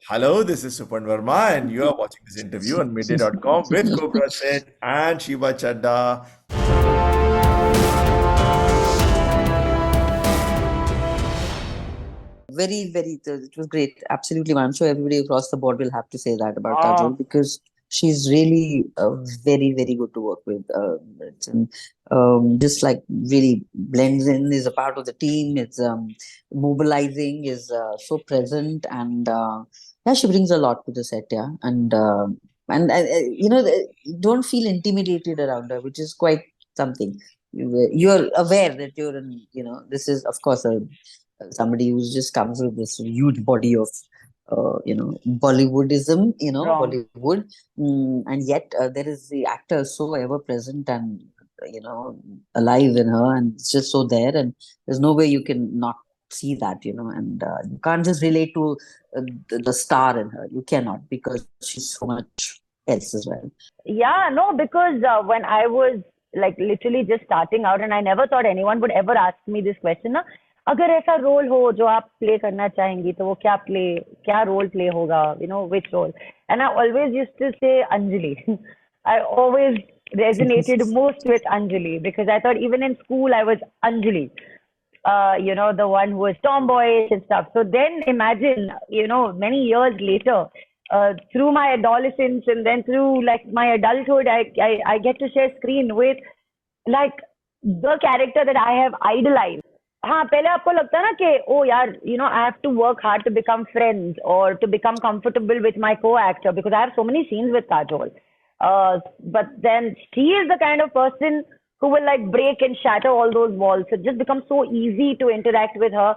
Hello, this is Suparn Varma, and you are watching this interview on Midday.com with Kubbra Sait and Sheeba Chadha. It was great. Absolutely. I'm sure everybody across the board will have to say that about Oh, Kajol because she's really very good to work with. Just like really blends in, is a part of the team, it's mobilizing, is so present, and yeah, she brings a lot to the set, yeah. You don't feel intimidated around her, which is quite something. You're aware that you're in, this is, of course, somebody who just comes with this huge body of Bollywoodism, wrong. Bollywood, and yet there is the actor so ever present and alive in her, and it's just so there, and there's no way you can not see that, and you can't just relate to the star in her. You cannot, because she's so much else as well. Yeah, no, because when I was like literally just starting out, and I never thought anyone would ever ask me this question, ना, अगर ऐसा role हो जो आप play करना चाहेंगी तो वो क्या रोल प्ले होगा, which role? And I always used to say Anjali. I always resonated most with Anjali because I thought even in school I was Anjali. The one who was tomboyish and stuff. So then imagine, many years later, through my adolescence and then through like my adulthood, I get to share screen with like the character that I have idolized. हाँ पहले आपको लगता ना कि ओ यार I have to work hard to become friends or to become comfortable with my co-actor because I have so many scenes with Kajol. But then she is the kind of person who will like break and shatter all those walls. It just becomes so easy to interact with her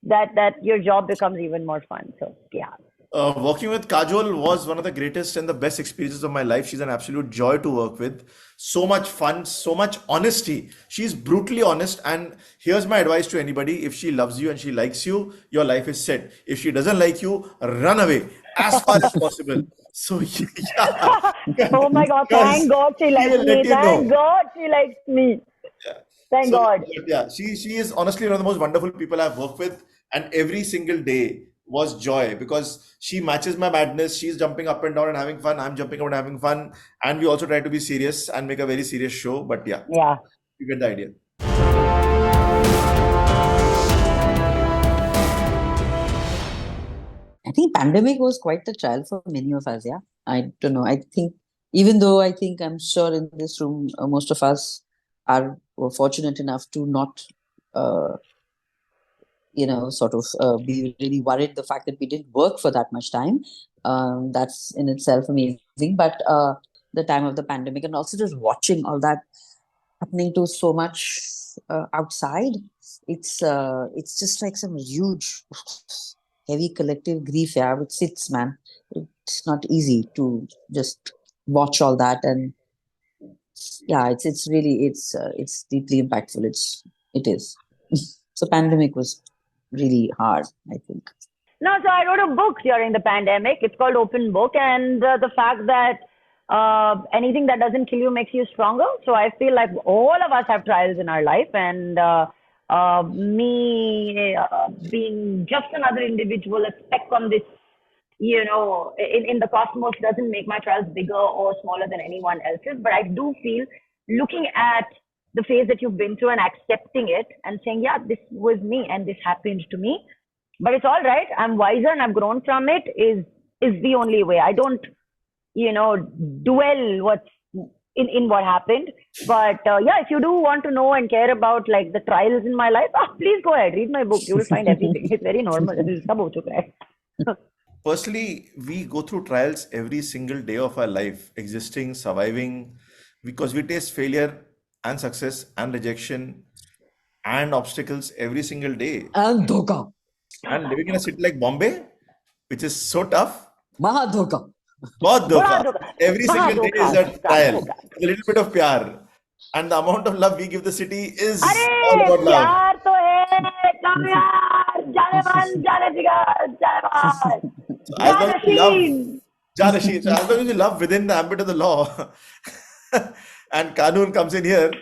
that your job becomes even more fun. So yeah. Working with Kajol was one of the greatest and the best experiences of my life. She's an absolute joy to work with. So much fun, so much honesty. She's brutally honest. And here's my advice to anybody: if she loves you and she likes you, your life is set. If she doesn't like you, run away as far as possible. So yeah, Oh my God! Thank because God she she likes will let me. you Thank know. God she likes me. Yeah. Thank So God. yeah, she is honestly one of the most wonderful people I've worked with, and every single day was joy because she matches my madness. She's jumping up and down and having fun. I'm jumping up and having fun, and we also try to be serious and make a very serious show. But yeah, Yeah. you get the idea. I think pandemic was quite the trial for many of us. Yeah, I don't know. I think, even though I think I'm sure in this room, most of us were fortunate enough to not, uh, sort of be really worried the fact that we didn't work for that much time. That's in itself amazing. But the time of the pandemic, and also just watching all that happening to so much outside, it's just like some huge heavy collective grief, yeah, which sits, man. It's not easy to just watch all that, and yeah, it's really it's deeply impactful. It is. So pandemic was really hard, I think. No, so I wrote a book during the pandemic. It's called Open Book, and the fact that anything that doesn't kill you makes you stronger. So I feel like all of us have trials in our life, and me being just another individual, a speck on this, in the cosmos doesn't make my trials bigger or smaller than anyone else's. But I do feel looking at the phase that you've been through and accepting it and saying, yeah, this was me and this happened to me, but it's all right. I'm wiser and I've grown from it is the only way. I don't, dwell what's in what happened. But yeah, if you do want to know and care about like the trials in my life, please go ahead, read my book. You will find everything. It's very normal. सब हो चुका है. Personally, we go through trials every single day of our life, existing, surviving, because we taste failure and success and rejection and obstacles every single day. And Dhokha. And living in a city like Bombay, which is so tough, Maha Dhokha. बहुत बड़ा धोखा. धोखा, Every बड़ा single day धोखा, is a धोखा, trial. धोखा. A little bit of pyar. And the amount of love we give the city is all अरे about love. प्यार तो है कम यार, जाने मन जाने जिगर जाने मन So as long as you love, जानशीन. Janashi, so as long as you love within the ambit of the law, and Kaanoon comes in here.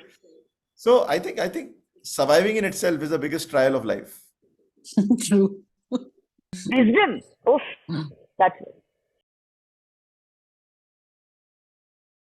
So I think surviving in itself is the biggest trial of life. True. Wisdom. Oof. That's it.